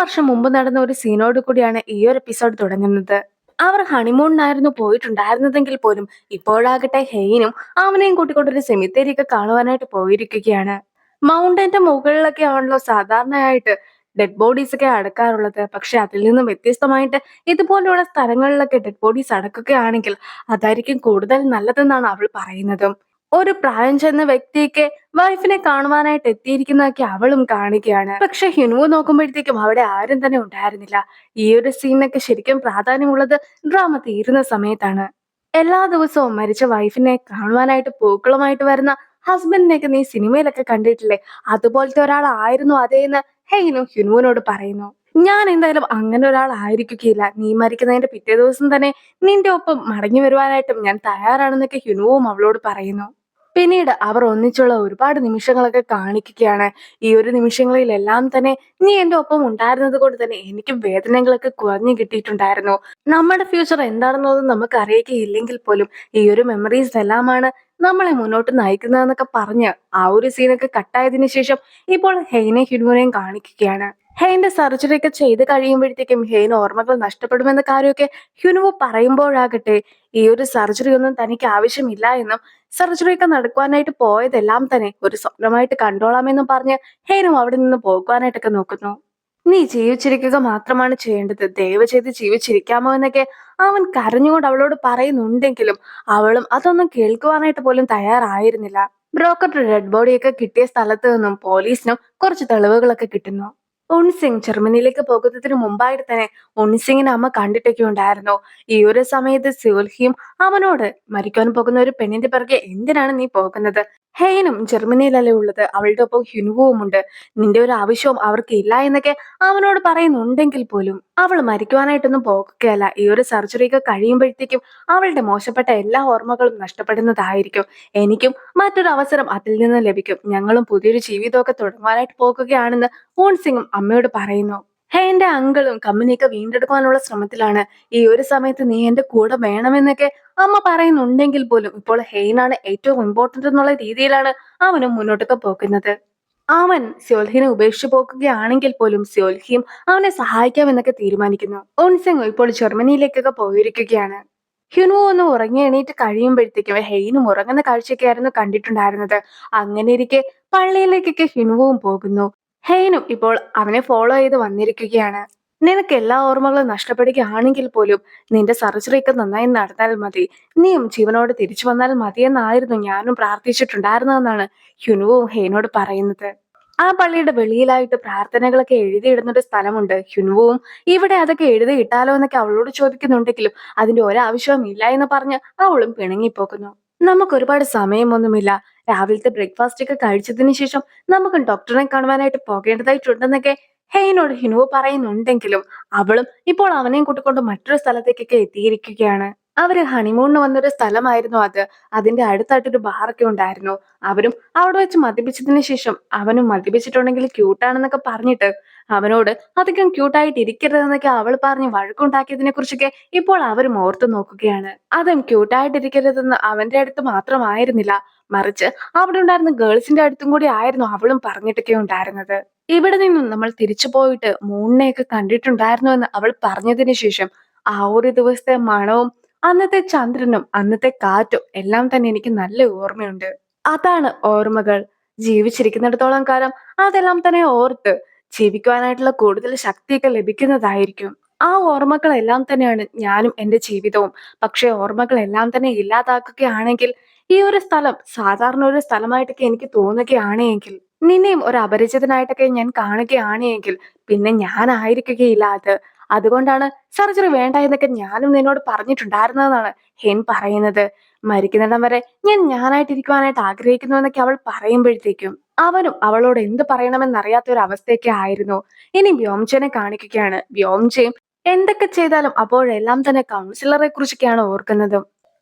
വർഷം മുമ്പ് നടന്ന ഒരു സീനോട് കൂടിയാണ് ഈ ഒരു എപ്പിസോഡ് തുടങ്ങുന്നത്. അവർ ഹണിമൂണിനായിരുന്നു പോയിട്ടുണ്ടായിരുന്നതെങ്കിൽ പോലും ഇപ്പോഴാകട്ടെ ഹെയ്നും അവനെയും കൂട്ടിക്കൊണ്ടൊരു സെമിത്തേരി ഒക്കെ കാണുവാനായിട്ട് പോയിരിക്കുകയാണ്. മൗണ്ടന്റെ മുകളിലൊക്കെ ആണല്ലോ സാധാരണയായിട്ട് ഡെഡ് ബോഡീസ് ഒക്കെ അടക്കാറുള്ളത്. പക്ഷെ അതിൽ നിന്നും വ്യത്യസ്തമായിട്ട് ഇതുപോലെയുള്ള സ്ഥലങ്ങളിലൊക്കെ ഡെഡ് ബോഡീസ് അടക്കുകയാണെങ്കിൽ അതായിരിക്കും കൂടുതൽ നല്ലതെന്നാണ് അവൾ പറയുന്നത്. ഒരു പ്രായം ചെന്ന വ്യക്തിയൊക്കെ വൈഫിനെ കാണുവാനായിട്ട് എത്തിയിരിക്കുന്നതൊക്കെ അവളും കാണുകയാണ്. പക്ഷെ ഹിനുവോ നോക്കുമ്പോഴത്തേക്കും അവിടെ ആരും തന്നെ ഉണ്ടായിരുന്നില്ല. ഈ ഒരു സീനൊക്കെ ശരിക്കും പ്രാധാന്യമുള്ളത് ഡ്രാമ തീരുന്ന സമയത്താണ്. എല്ലാ ദിവസവും മരിച്ച വൈഫിനെ കാണുവാനായിട്ട് പൂക്കളുമായിട്ട് വരുന്ന ഹസ്ബൻഡിനെയൊക്കെ നീ സിനിമയിലൊക്കെ കണ്ടിട്ടില്ലേ? അതുപോലത്തെ ഒരാളായിരുന്നു അതേന്ന് ഹെയ്നു ഹിനുവിനോട് പറയുന്നു. ഞാൻ എന്തായാലും അങ്ങനെ ഒരാളായിരിക്കുകയില്ല. നീ മരിക്കുന്നതിന്റെ പിറ്റേ ദിവസം തന്നെ നിന്റെ ഒപ്പം മടങ്ങി വരുവാനായിട്ടും ഞാൻ തയ്യാറാണെന്നൊക്കെ ഹിനുവും അവളോട് പറയുന്നു. പിന്നീട് അവർ ഒന്നിച്ചുള്ള ഒരുപാട് നിമിഷങ്ങളൊക്കെ കാണിക്കുകയാണ്. ഈ ഒരു നിമിഷങ്ങളിലെല്ലാം തന്നെ നീ എന്റെ ഒപ്പം ഉണ്ടായിരുന്നത് കൊണ്ട് തന്നെ എനിക്കും വേദനകളൊക്കെ കുറഞ്ഞു കിട്ടിയിട്ടുണ്ടായിരുന്നു. നമ്മുടെ ഫ്യൂച്ചർ എന്താണെന്നൊന്നും നമുക്ക് അറിയുകയില്ലെങ്കിൽ പോലും ഈ ഒരു മെമ്മറീസ് എല്ലാമാണ് നമ്മളെ മുന്നോട്ട് നയിക്കുന്നതെന്നൊക്കെ പറഞ്ഞ് ആ ഒരു സീനൊക്കെ കട്ടായതിനു ശേഷം ഇപ്പോൾ ഹെയ്നെ ഹിനുവിനെയും കാണിക്കുകയാണ്. ഹെയ്ന്റെ സർജറി ഒക്കെ ചെയ്ത് കഴിയുമ്പോഴത്തേക്കും ഹെയ്ന് ഓർമ്മകൾ നഷ്ടപ്പെടുമെന്ന കാര്യമൊക്കെ ഹ്യുനുവോ പറയുമ്പോഴാകട്ടെ ഈ ഒരു സർജറി ഒന്നും തനിക്ക് ആവശ്യമില്ല എന്നും സർജറി ഒക്കെ നടക്കുവാനായിട്ട് പോയതെല്ലാം തന്നെ ഒരു സ്വപ്നമായിട്ട് കണ്ടോളാമെന്നും പറഞ്ഞ് ഹെയ്നും അവിടെ നിന്ന് പോകുവാനായിട്ടൊക്കെ നോക്കുന്നു. നീ ജീവിച്ചിരിക്കുക മാത്രമാണ് ചെയ്യേണ്ടത്, ദയവ് ചെയ്ത് ജീവിച്ചിരിക്കാമോ എന്നൊക്കെ അവൻ കരഞ്ഞുകൊണ്ട് അവളോട് പറയുന്നുണ്ടെങ്കിലും അവളും അതൊന്നും കേൾക്കുവാനായിട്ട് പോലും തയ്യാറായിരുന്നില്ല. ബ്രോക്കറുടെ ഡെഡ് ബോഡിയൊക്കെ കിട്ടിയ സ്ഥലത്ത് നിന്നും പോലീസിനും കുറച്ച് തെളിവുകളൊക്കെ കിട്ടുന്നു. ഉൺസിംഗ് ജർമ്മനിയിലേക്ക് പോകുന്നതിന് മുമ്പായിട്ട് തന്നെ ഉൺസിംഗിനെ അമ്മ കണ്ടിട്ടൊക്കെ ഉണ്ടായിരുന്നു. ഈ ഒരു സമയത്ത് സ്യൂൽഹിയും അവനോട് മരിക്കാൻ പോകുന്ന ഒരു പെണ്ണിന്റെ പിറകെ എന്തിനാണ് നീ പോകുന്നത്? ഹെയ്നും ജർമ്മനിയിലല്ലേ ഉള്ളത്, അവളുടെ ഒപ്പം ഹിനുവും ഉണ്ട്. നിന്റെ ഒരു ആവശ്യവും അവർക്ക് ഇല്ല എന്നൊക്കെ അവനോട് പറയുന്നുണ്ടെങ്കിൽ പോലും അവൾ മരിക്കുവാനായിട്ടൊന്നും പോകുകയല്ല. ഈ ഒരു സർജറി ഒക്കെ കഴിയുമ്പോഴത്തേക്കും അവളുടെ മോശപ്പെട്ട എല്ലാ ഓർമ്മകളും നഷ്ടപ്പെടുന്നതായിരിക്കും. എനിക്കും മറ്റൊരു അവസരം അതിൽ നിന്ന് ലഭിക്കും. ഞങ്ങളും പുതിയൊരു ജീവിതമൊക്കെ തുടങ്ങാനായിട്ട് പോകുകയാണെന്ന് ഊൺസിംഗും അമ്മയോട് പറയുന്നു. എന്റെ അങ്കിളും കമ്പനിയൊക്കെ വീണ്ടെടുക്കാനുള്ള ശ്രമത്തിലാണ്. ഈ ഒരു സമയത്ത് നീ എന്റെ കൂടെ വേണമെന്നൊക്കെ അമ്മ പറയുന്നുണ്ടെങ്കിൽ പോലും ഇപ്പോൾ ഹെയ്നാണ് ഏറ്റവും ഇമ്പോർട്ടന്റ് എന്നുള്ള രീതിയിലാണ് അവനും മുന്നോട്ടൊക്കെ പോകുന്നത്. അവൻ സ്യോൽഹിനെ ഉപേക്ഷിച്ചു പോകുകയാണെങ്കിൽ പോലും സ്യോൽഹിയും അവനെ സഹായിക്കാമെന്നൊക്കെ തീരുമാനിക്കുന്നു. ഓൺസെങ് ഇപ്പോൾ ജർമ്മനിയിലേക്കൊക്കെ പോയിരിക്കുകയാണ്. ഹ്യുനു ഒന്ന് ഉറങ്ങി എണീറ്റ് കഴിയുമ്പോഴത്തേക്കും ഹെയ്നും ഉറങ്ങുന്ന കാഴ്ചയൊക്കെയായിരുന്നു കണ്ടിട്ടുണ്ടായിരുന്നത്. അങ്ങനെ ഇരിക്കെ പള്ളിയിലേക്കൊക്കെ ഹ്യുനുവും പോകുന്നു. ഹെയ്നും ഇപ്പോൾ അവനെ ഫോളോ ചെയ്ത് വന്നിരിക്കുകയാണ്. നിനക്ക് എല്ലാ ഓർമ്മകളും നഷ്ടപ്പെടുകയാണെങ്കിൽ പോലും നിന്റെ സർജറി ഒക്കെ നന്നായി നടന്നാൽ മതി, നീയും ജീവനോട് തിരിച്ചു വന്നാൽ മതിയെന്നായിരുന്നു ഞാനും പ്രാർത്ഥിച്ചിട്ടുണ്ടായിരുന്നതെന്നാണ് ഹ്യുനുവും ഹെയ്നോട് പറയുന്നത്. ആ പള്ളിയുടെ വെളിയിലായിട്ട് പ്രാർത്ഥനകളൊക്കെ എഴുതിയിടുന്നൊരു സ്ഥലമുണ്ട്. ഹ്യുനുവും ഇവിടെ അതൊക്കെ എഴുതി ഇട്ടാലോ എന്നൊക്കെ അവളോട് ചോദിക്കുന്നുണ്ടെങ്കിലും അതിന്റെ ഒരാവശ്യവും ഇല്ല എന്ന് പറഞ്ഞ് അവളും പിണങ്ങിപ്പോകുന്നു. നമുക്ക് ഒരുപാട് സമയമൊന്നുമില്ല. രാവിലത്തെ ബ്രേക്ക്ഫാസ്റ്റ് ഒക്കെ കഴിച്ചതിന് ശേഷം നമുക്ക് ഡോക്ടറെ കാണുവാനായിട്ട് പോകേണ്ടതായിട്ടുണ്ടെന്നൊക്കെ ഹെയ്നോട് ഹിനുവോ പറയുന്നുണ്ടെങ്കിലും അവളും ഇപ്പോൾ അവനെയും കൂട്ടിക്കൊണ്ട് മറ്റൊരു സ്ഥലത്തേക്കൊക്കെ എത്തിയിരിക്കുകയാണ്. അവര് ഹണിമൂണിന് വന്നൊരു സ്ഥലമായിരുന്നു അത്. അതിന്റെ അടുത്തായിട്ടൊരു ബാറൊക്കെ ഉണ്ടായിരുന്നു. അവരും അവിടെ വെച്ച് മദ്യപിച്ചതിന് ശേഷം അവനും മദ്യപിച്ചിട്ടുണ്ടെങ്കിൽ ക്യൂട്ടാണെന്നൊക്കെ പറഞ്ഞിട്ട് അവനോട് അധികം ക്യൂട്ടായിട്ട് ഇരിക്കരുതെന്നൊക്കെ അവൾ പറഞ്ഞ് വഴക്കുണ്ടാക്കിയതിനെ കുറിച്ചൊക്കെ ഇപ്പോൾ അവരും ഓർത്തു നോക്കുകയാണ്. അതും ക്യൂട്ടായിട്ടിരിക്കരുതെന്ന് അവന്റെ അടുത്ത് മാത്രമായിരുന്നില്ല, മറിച്ച് അവിടെ ഉണ്ടായിരുന്ന ഗേൾസിന്റെ അടുത്തും കൂടി ആയിരുന്നു അവളും പറഞ്ഞിട്ടൊക്കെ ഉണ്ടായിരുന്നത്. ഇവിടെ നിന്നും നമ്മൾ തിരിച്ചു പോയിട്ട് മൂണിനെയൊക്കെ കണ്ടിട്ടുണ്ടായിരുന്നു എന്ന് അവൾ പറഞ്ഞതിന് ശേഷം ആ ഒരു ദിവസത്തെ മണവും അന്നത്തെ ചന്ദ്രനും അന്നത്തെ കാറ്റും എല്ലാം തന്നെ എനിക്ക് നല്ല ഓർമ്മയുണ്ട്. അതാണ് ഓർമ്മകൾ. ജീവിച്ചിരിക്കുന്നിടത്തോളം കാലം അതെല്ലാം തന്നെ ഓർത്ത് ജീവിക്കുവാനായിട്ടുള്ള കൂടുതൽ ശക്തിയൊക്കെ ലഭിക്കുന്നതായിരിക്കും. ആ ഓർമ്മകളെല്ലാം തന്നെയാണ് ഞാനും എന്റെ ജീവിതവും. പക്ഷെ ഓർമ്മകളെല്ലാം തന്നെ ഇല്ലാതാക്കുകയാണെങ്കിൽ ഈ ഒരു സ്ഥലം സാധാരണ ഒരു സ്ഥലമായിട്ടൊക്കെ എനിക്ക് തോന്നുകയാണ് എങ്കിൽ, നിന്നെയും ഒരു അപരിചിതനായിട്ടൊക്കെ ഞാൻ കാണുകയാണ് എങ്കിൽ പിന്നെ ഞാനായിരിക്കുകയില്ല അത്. അതുകൊണ്ടാണ് സർജറി വേണ്ട എന്നൊക്കെ ഞാനും നിന്നോട് പറഞ്ഞിട്ടുണ്ടായിരുന്നതെന്നാണ് ഹെൻ പറയുന്നത്. മരിക്കുന്നിടം വരെ ഞാൻ ഞാനായിട്ടിരിക്കുവാനായിട്ട് ആഗ്രഹിക്കുന്നു എന്നൊക്കെ അവൾ പറയുമ്പോഴത്തേക്കും അവനും അവളോട് എന്ത് പറയണമെന്നറിയാത്ത ഒരു അവസ്ഥയൊക്കെ ആയിരുന്നു. ഇനി വ്യോംചനെ കാണിക്കുകയാണ്. വ്യോംചയും എന്തൊക്കെ ചെയ്താലും അപ്പോഴെല്ലാം തന്നെ കൗൺസിലറെ കുറിച്ചൊക്കെയാണ് ഓർക്കുന്നത്.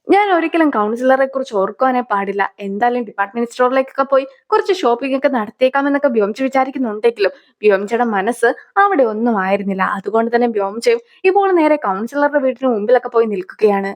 ഞാൻ ഒരിക്കലും കൗൺസിലറെ കുറിച്ച് ഓർക്കുവാനേ പാടില്ല. എന്തായാലും ഡിപ്പാർട്ട്മെന്റ് സ്റ്റോറിലേക്കൊക്കെ പോയി കുറച്ച് ഷോപ്പിംഗ് ഒക്കെ നടത്തിയേക്കാമെന്നൊക്കെ വ്യോംച വിചാരിക്കുന്നുണ്ടെങ്കിലും വ്യോംചയുടെ മനസ്സ് അവിടെ ഒന്നും ആയിരുന്നില്ല. അതുകൊണ്ട് തന്നെ വ്യോംചയും ഇപ്പോൾ നേരെ കൗൺസിലറുടെ വീടിന് മുമ്പിലൊക്കെ പോയി നിൽക്കുകയാണ്.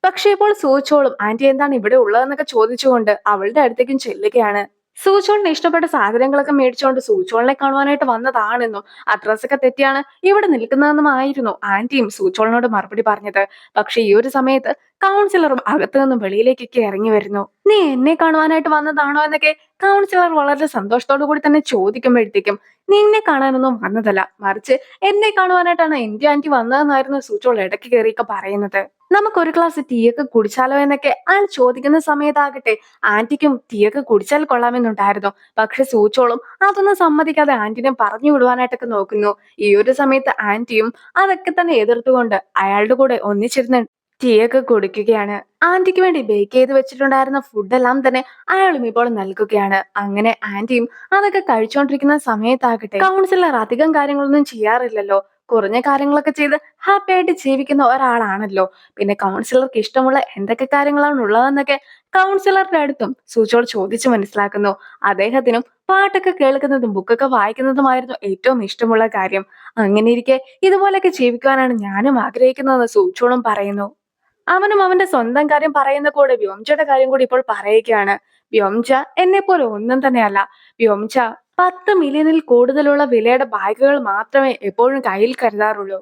പക്ഷെ ഇപ്പോൾ സൂചോളും ആന്റി എന്താണ് ഇവിടെ ഉള്ളതെന്നൊക്കെ ചോദിച്ചുകൊണ്ട് അവളുടെ അടുത്തേക്കും ചെല്ലുകയാണ്. സൂചോളിന് ഇഷ്ടപ്പെട്ട സാധനങ്ങളൊക്കെ മേടിച്ചുകൊണ്ട് സൂചോളിനെ കാണുവാനായിട്ട് വന്നതാണെന്നും അഡ്രസ്സൊക്കെ തെറ്റിയാണ് ഇവിടെ നിൽക്കുന്നതെന്നുമായിരുന്നു ആന്റിയും സൂചോളിനോട് മറുപടി പറഞ്ഞത്. പക്ഷെ ഈ ഒരു സമയത്ത് കൗൺസിലറും അകത്തു നിന്നും വെളിയിലേക്കൊക്കെ ഇറങ്ങി വരുന്നു. നീ എന്നെ കാണുവാനായിട്ട് വന്നതാണോ എന്നൊക്കെ കൗൺസിലർ വളരെ സന്തോഷത്തോടു കൂടി തന്നെ ചോദിക്കുമ്പോഴത്തേക്കും നിന്നെ കാണാനൊന്നും വന്നതല്ല, മറിച്ച് എന്നെ കാണുവാനായിട്ടാണ് എന്റെ ആന്റി വന്നതെന്നായിരുന്നു സൂചോൾ ഇടയ്ക്ക് കയറിയൊക്കെ പറയുന്നത്. നമുക്കൊരു ഗ്ലാസ് ടീ ഒക്കെ കുടിച്ചാലോ എന്നൊക്കെ അയാൾ ചോദിക്കുന്ന സമയത്താകട്ടെ ആന്റിക്കും ടീയൊക്കെ കുടിച്ചാൽ കൊള്ളാമെന്നുണ്ടായിരുന്നു. പക്ഷെ സൂചോളും അതൊന്നും സമ്മതിക്കാതെ ആന്റിനെ പറഞ്ഞു വിടുവാനായിട്ടൊക്കെ നോക്കുന്നു. ഈ ഒരു സമയത്ത് ആന്റിയും അതൊക്കെ തന്നെ എതിർത്തുകൊണ്ട് അയാളുടെ കൂടെ ഒന്നിച്ചിരുന്ന് ടീയൊക്കെ കുടിക്കുകയാണ്. ആന്റിക്ക് വേണ്ടി ബേക്ക് ചെയ്ത് വെച്ചിട്ടുണ്ടായിരുന്ന ഫുഡെല്ലാം തന്നെ അയാളും ഇപ്പോൾ നൽകുകയാണ്. അങ്ങനെ ആന്റിയും അതൊക്കെ കഴിച്ചുകൊണ്ടിരിക്കുന്ന സമയത്താകട്ടെ കൗൺസിലർ അധികം കാര്യങ്ങളൊന്നും ചെയ്യാറില്ലല്ലോ, കുറഞ്ഞ കാര്യങ്ങളൊക്കെ ചെയ്ത് ഹാപ്പി ആയിട്ട് ജീവിക്കുന്ന ഒരാളാണല്ലോ. പിന്നെ കൗൺസിലർക്ക് ഇഷ്ടമുള്ള എന്തൊക്കെ കാര്യങ്ങളാണ് ഉള്ളതെന്നൊക്കെ കൗൺസിലറുടെ അടുത്തും സൂചോൾ ചോദിച്ചു മനസ്സിലാക്കുന്നു. അദ്ദേഹത്തിനും പാട്ടൊക്കെ കേൾക്കുന്നതും ബുക്കൊക്കെ വായിക്കുന്നതുമായിരുന്നു ഏറ്റവും ഇഷ്ടമുള്ള കാര്യം. അങ്ങനെ ഇരിക്കെ ഇതുപോലൊക്കെ ജീവിക്കുവാനാണ് ഞാനും ആഗ്രഹിക്കുന്നതെന്ന് സൂചോളും പറയുന്നു. അവനും അവന്റെ സ്വന്തം കാര്യം പറയുന്ന കൂടെ വ്യോംചയുടെ കാര്യം കൂടി ഇപ്പോൾ പറയുകയാണ്. വ്യോംച എന്നെ പോലെ ഒന്നും തന്നെയല്ല. വ്യോംച 10 മില്യണിൽ കൂടുതലുള്ള വിലയുടെ ബാഗുകൾ മാത്രമേ എപ്പോഴും കയ്യിൽ കരുതാറുള്ളൂ.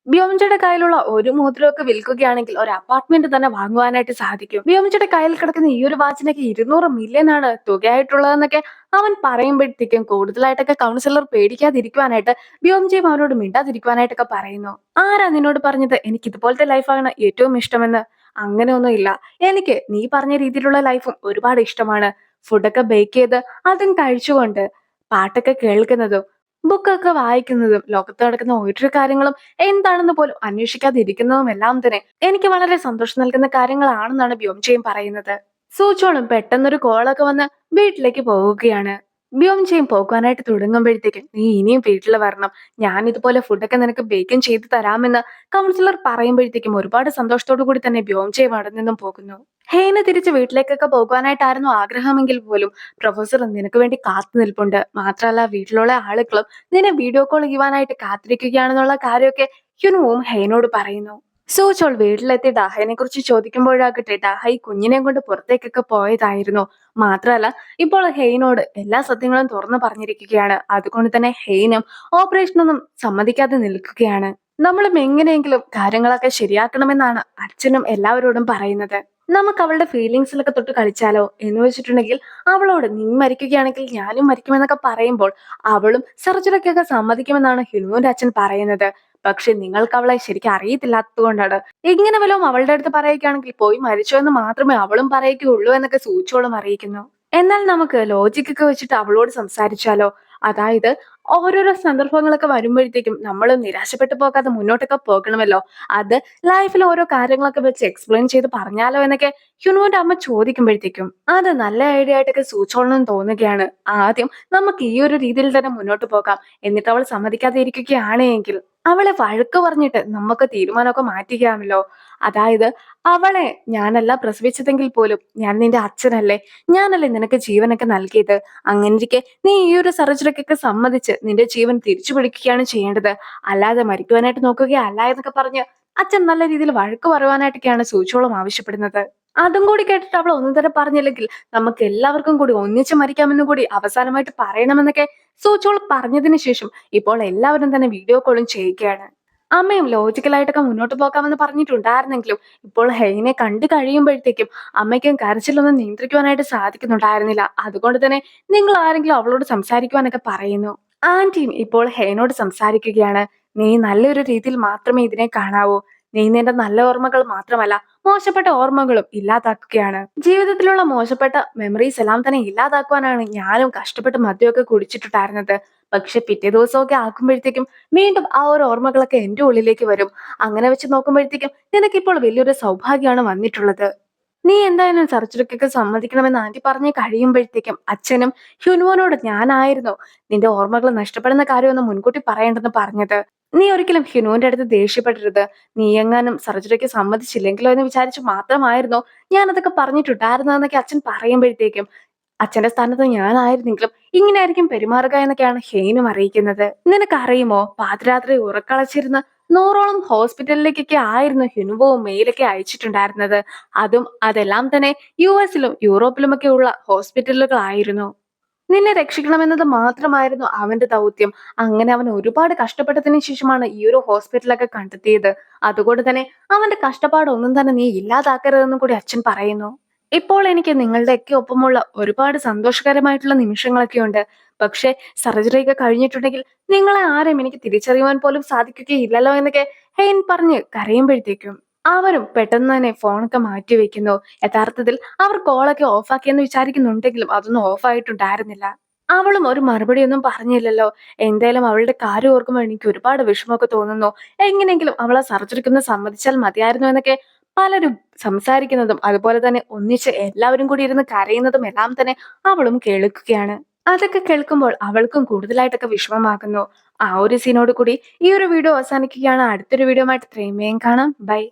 വ്യോംചയുടെ കയ്യിലുള്ള ഒരു മോതിരമൊക്കെ വിൽക്കുകയാണെങ്കിൽ ഒരു അപ്പാർട്ട്മെന്റ് തന്നെ വാങ്ങുവാനായിട്ട് സാധിക്കും. വ്യോംചയുടെ കയ്യിൽ കിടക്കുന്ന ഈ ഒരു വാച്ചിനൊക്കെ 200 മില്യൺ ആണ് തുകയായിട്ടുള്ളതെന്നൊക്കെ അവൻ പറയുമ്പോഴത്തേക്കും കൂടുതലായിട്ടൊക്കെ കൗൺസിലർ പേടിക്കാതിരിക്കുവാനായിട്ട് വ്യോംചയും അവനോട് മിണ്ടാതിരിക്കുവാനായിട്ടൊക്കെ പറയുന്നു. ആരാ നിന്നോട് പറഞ്ഞത് എനിക്ക് ഇതുപോലത്തെ ലൈഫാണ് ഏറ്റവും ഇഷ്ടമെന്ന്? അങ്ങനെയൊന്നും ഇല്ല. എനിക്ക് നീ പറഞ്ഞ രീതിയിലുള്ള ലൈഫും ഒരുപാട് ഇഷ്ടമാണ്. ഫുഡൊക്കെ ബേക്ക് ചെയ്ത് അതും കഴിച്ചുകൊണ്ട് പാട്ടൊക്കെ കേൾക്കുന്നതും ബുക്കൊക്കെ വായിക്കുന്നതും ലോകത്ത് നടക്കുന്ന ഓരോ കാര്യങ്ങളും എന്താണെന്ന് പോലും അന്വേഷിക്കാതിരിക്കുന്നതും എല്ലാം തന്നെ എനിക്ക് വളരെ സന്തോഷം നൽകുന്ന കാര്യങ്ങളാണെന്നാണ് വ്യോംചയും പറയുന്നത്. സൂചോളും പെട്ടെന്നൊരു കോളൊക്കെ വന്ന് വീട്ടിലേക്ക് പോവുകയാണ്. വ്യോംചയും പോകുവാനായിട്ട് തുടങ്ങുമ്പോഴത്തേക്കും നീ ഇനിയും വീട്ടിൽ വരണം, ഞാൻ ഇതുപോലെ ഫുഡൊക്കെ നിനക്ക് ബേക്കും ചെയ്ത് തരാമെന്ന് കൗൺസിലർ പറയുമ്പോഴത്തേക്കും ഒരുപാട് സന്തോഷത്തോടു കൂടി തന്നെ വ്യോംചയും അവിടെ നിന്നും പോകുന്നു. ഹെയ്ന് തിരിച്ച് വീട്ടിലേക്കൊക്കെ പോകുവാനായിട്ടായിരുന്നു ആഗ്രഹമെങ്കിൽ പോലും പ്രൊഫസർ നിനക്ക് വേണ്ടി കാത്തു നിൽപ്പുണ്ട്, മാത്രമല്ല വീട്ടിലുള്ള ആളുകളും നിന്നെ വീഡിയോ കോൾ ചെയ്യുവാനായിട്ട് കാത്തിരിക്കുകയാണെന്നുള്ള കാര്യമൊക്കെ ഹ്യുനുവും ഹെയ്നോട് പറയുന്നു. സൂചോൾ വീട്ടിലെത്തി ഡാഹയെ കുറിച്ച് ചോദിക്കുമ്പോഴാകട്ടെ ഡാഹ ഈ കുഞ്ഞിനെ കൊണ്ട് പുറത്തേക്കൊക്കെ പോയതായിരുന്നു. മാത്രമല്ല ഇപ്പോൾ ഹെയ്നോട് എല്ലാ സത്യങ്ങളും തുറന്നു പറഞ്ഞിരിക്കുകയാണ്. അതുകൊണ്ട് തന്നെ ഹെയ്നും ഓപ്പറേഷനൊന്നും സമ്മതിക്കാതെ നിൽക്കുകയാണ്. നമ്മളും എങ്ങനെയെങ്കിലും കാര്യങ്ങളൊക്കെ ശരിയാക്കണമെന്നാണ് അച്ഛനും എല്ലാവരോടും പറയുന്നത്. നമുക്ക് അവളുടെ ഫീലിങ്സിലൊക്കെ തൊട്ട് കളിച്ചാലോ എന്ന് വെച്ചിട്ടുണ്ടെങ്കിൽ അവളോട് നീ മരിക്കുകയാണെങ്കിൽ ഞാനും മരിക്കുമെന്നൊക്കെ പറയുമ്പോൾ അവളും സർജറിക്കൊക്കെ സമ്മതിക്കുമെന്നാണ് ഹിനുവിന്റെ അച്ഛൻ പറയുന്നത്. പക്ഷെ നിങ്ങൾക്ക് അവളെ ശരിക്കും അറിയത്തില്ലാത്തത് കൊണ്ടാണ് ഇങ്ങനെ വല്ലതും അവളുടെ അടുത്ത് പറയുകയാണെങ്കിൽ പോയി മരിച്ചോ എന്ന് മാത്രമേ അവളും പറയുകയുള്ളൂ എന്നൊക്കെ സൂചോളം അറിയിക്കുന്നു. എന്നാൽ നമുക്ക് ലോജിക്കൊക്കെ വെച്ചിട്ട് അവളോട് സംസാരിച്ചാലോ? അതായത് ഓരോരോ സന്ദർഭങ്ങളൊക്കെ വരുമ്പോഴത്തേക്കും നമ്മൾ നിരാശപ്പെട്ടു പോകാതെ മുന്നോട്ടൊക്കെ പോകണമല്ലോ. അത് ലൈഫിൽ ഓരോ കാര്യങ്ങളൊക്കെ വെച്ച് എക്സ്പ്ലെയിൻ ചെയ്ത് പറഞ്ഞാലോ എന്നൊക്കെ ഹ്യുനുവിന്റെ അമ്മ ചോദിക്കുമ്പോഴത്തേക്കും അത് നല്ല ഐഡിയ ആയിട്ടൊക്കെ സൂചോളണം തോന്നുകയാണ്. ആദ്യം നമുക്ക് ഈ ഒരു രീതിയിൽ തന്നെ മുന്നോട്ട് പോകാം, എന്നിട്ട് അവൾ സമ്മതിക്കാതെ ഇരിക്കുകയാണെങ്കിൽ അവളെ വഴക്ക് പറഞ്ഞിട്ട് നമുക്ക് തീരുമാനമൊക്കെ മാറ്റിക്കാമല്ലോ. അതായത് അവളെ ഞാനല്ല പ്രസവിച്ചതെങ്കിൽ പോലും ഞാൻ നിന്റെ അച്ഛനല്ലേ, ഞാനല്ലേ നിനക്ക് ജീവനൊക്കെ നൽകിയത്. അങ്ങനെയിരിക്കെ നീ ഈ ഒരു സർജറിക്കൊക്കെ സമ്മതിച്ച് നിന്റെ ജീവൻ തിരിച്ചു പിടിക്കുകയാണ് ചെയ്യേണ്ടത്, അല്ലാതെ മരിക്കുവാനായിട്ട് നോക്കുകയല്ല എന്നൊക്കെ പറഞ്ഞ് അച്ഛൻ നല്ല രീതിയിൽ വഴക്ക് പറയുവാനായിട്ടൊക്കെയാണ് സൂചോളം ആവശ്യപ്പെടുന്നത്. അതും കൂടി കേട്ടിട്ട് അവൾ ഒന്നും തന്നെ പറഞ്ഞില്ലെങ്കിൽ നമുക്ക് എല്ലാവർക്കും കൂടി ഒന്നിച്ച് മരിക്കാമെന്ന് കൂടി അവസാനമായിട്ട് പറയണമെന്നൊക്കെ സൂചോൾ പറഞ്ഞതിന് ശേഷം ഇപ്പോൾ എല്ലാവരും തന്നെ വീഡിയോ കോളും ചെയ്യുകയാണ്. അമ്മയും ലോജിക്കലായിട്ടൊക്കെ മുന്നോട്ട് പോകാമെന്ന് പറഞ്ഞിട്ടുണ്ടായിരുന്നെങ്കിലും ഇപ്പോൾ ഹെയ്നെ കണ്ടു കഴിയുമ്പോഴത്തേക്കും അമ്മയ്ക്കും കരച്ചിലൊന്നും നിയന്ത്രിക്കുവാനായിട്ട് സാധിക്കുന്നുണ്ടായിരുന്നില്ല. അതുകൊണ്ട് തന്നെ നിങ്ങൾ ആരെങ്കിലും അവളോട് സംസാരിക്കുവാനൊക്കെ പറയുന്നു. ആന്റിയും ഇപ്പോൾ ഹെയ്നോട് സംസാരിക്കുകയാണ്. നീ നല്ലൊരു രീതിയിൽ മാത്രമേ ഇതിനെ കാണാവൂ. നീ നിന്റെ നല്ല ഓർമ്മകൾ മാത്രമല്ല മോശപ്പെട്ട ഓർമ്മകളും ഇല്ലാതാക്കുകയാണ്. ജീവിതത്തിലുള്ള മോശപ്പെട്ട മെമ്മറീസ് എല്ലാം തന്നെ ഇല്ലാതാക്കുവാനാണ് ഞാനും കഷ്ടപ്പെട്ട് മദ്യമൊക്കെ കുടിച്ചിട്ടുണ്ടായിരുന്നത്. പക്ഷെ പിറ്റേ ദിവസമൊക്കെ ആക്കുമ്പോഴത്തേക്കും വീണ്ടും ആ ഒരു ഓർമ്മകളൊക്കെ എന്റെ ഉള്ളിലേക്ക് വരും. അങ്ങനെ വെച്ച് നോക്കുമ്പോഴത്തേക്കും നിനക്കിപ്പോൾ വലിയൊരു സൗഭാഗ്യമാണ് വന്നിട്ടുള്ളത്. നീ എന്തായാലും സർജറിക്കൊക്കെ സമ്മതിക്കണമെന്ന് ആന്റി പറഞ്ഞ് കഴിയുമ്പോഴത്തേക്കും അച്ഛനും ഹ്യുനുവിനോട് ഞാനായിരുന്നു നിന്റെ ഓർമ്മകൾ നഷ്ടപ്പെടുന്ന കാര്യമൊന്നും മുൻകൂട്ടി പറയേണ്ടെന്ന് പറഞ്ഞത്. നീ ഒരിക്കലും ഹിനുവിന്റെ അടുത്ത് ദേഷ്യപ്പെടരുത്. നീ എങ്ങാനും സർജറിക്ക് സമ്മതിച്ചില്ലെങ്കിലോ എന്ന് വിചാരിച്ച് മാത്രമായിരുന്നു ഞാൻ അതൊക്കെ പറഞ്ഞിട്ടുണ്ടായിരുന്നതെന്നൊക്കെ അച്ഛൻ പറയുമ്പോഴത്തേക്കും അച്ഛന്റെ സ്ഥാനത്ത് ഞാനായിരുന്നെങ്കിലും ഇങ്ങനെയായിരിക്കും പെരുമാറുക എന്നൊക്കെയാണ് ഹെയ്നും അറിയിക്കുന്നത്. നിനക്കറിയുമോ, പാതിരാത്രി ഉറക്കളച്ചിരുന്ന് 100ഓളം ഹോസ്പിറ്റലിലേക്കൊക്കെ ആയിരുന്നു ഹിനുവും മെയിലൊക്കെ അയച്ചിട്ടുണ്ടായിരുന്നത്. അതെല്ലാം തന്നെ US ലും യൂറോപ്പിലുമൊക്കെ ഉള്ള ഹോസ്പിറ്റലുകളായിരുന്നു. നിന്നെ രക്ഷിക്കണമെന്നത് മാത്രമായിരുന്നു അവന്റെ ദൗത്യം. അങ്ങനെ അവൻ ഒരുപാട് കഷ്ടപ്പെട്ടതിന് ശേഷമാണ് ഈ ഒരു ഹോസ്പിറ്റലൊക്കെ കണ്ടെത്തിയത്. അതുകൊണ്ട് തന്നെ അവന്റെ കഷ്ടപ്പാടൊന്നും തന്നെ നീ ഇല്ലാതാക്കരുതെന്നും കൂടി അച്ഛൻ പറയുന്നു. ഇപ്പോൾ എനിക്ക് നിങ്ങളുടെയൊക്കെ ഒപ്പമുള്ള ഒരുപാട് സന്തോഷകരമായിട്ടുള്ള നിമിഷങ്ങളൊക്കെ ഉണ്ട്. പക്ഷേ സർജറി ഒക്കെ കഴിഞ്ഞിട്ടുണ്ടെങ്കിൽ നിങ്ങളെ ആരെയും എനിക്ക് തിരിച്ചറിയുവാൻ പോലും സാധിക്കുകയില്ലല്ലോ എന്നൊക്കെ ഹെയ്ൻ പറഞ്ഞ് കരയുമ്പോഴത്തേക്കും അവരും പെട്ടെന്ന് തന്നെ ഫോണൊക്കെ മാറ്റി വെക്കുന്നു. യഥാർത്ഥത്തിൽ അവർ കോളൊക്കെ ഓഫാക്കിയെന്ന് വിചാരിക്കുന്നുണ്ടെങ്കിലും അതൊന്നും ഓഫായിട്ടുണ്ടായിരുന്നില്ല. അവളും ഒരു മറുപടിയൊന്നും പറഞ്ഞില്ലല്ലോ. എന്തായാലും അവളുടെ കാര്യം ഓർക്കുമ്പോൾ എനിക്ക് ഒരുപാട് വിഷമമൊക്കെ തോന്നുന്നു. എങ്ങനെയെങ്കിലും അവളെ സർജറിക്കൊന്ന് സമ്മതിച്ചാൽ മതിയായിരുന്നു എന്നൊക്കെ പലരും സംസാരിക്കുന്നതും അതുപോലെ തന്നെ ഒന്നിച്ച് എല്ലാവരും കൂടി ഇരുന്ന് കരയുന്നതും എല്ലാം തന്നെ അവളും കേൾക്കുകയാണ്. അതൊക്കെ കേൾക്കുമ്പോൾ അവൾക്കും കൂടുതലായിട്ടൊക്കെ വിഷമമാകുന്നു. ആ ഒരു സീനോട് കൂടി ഈ ഒരു വീഡിയോ അവസാനിക്കുകയാണ്. അടുത്തൊരു വീഡിയോ ആയിട്ട് ഇത്രയും വേഗം കാണാം. ബൈ.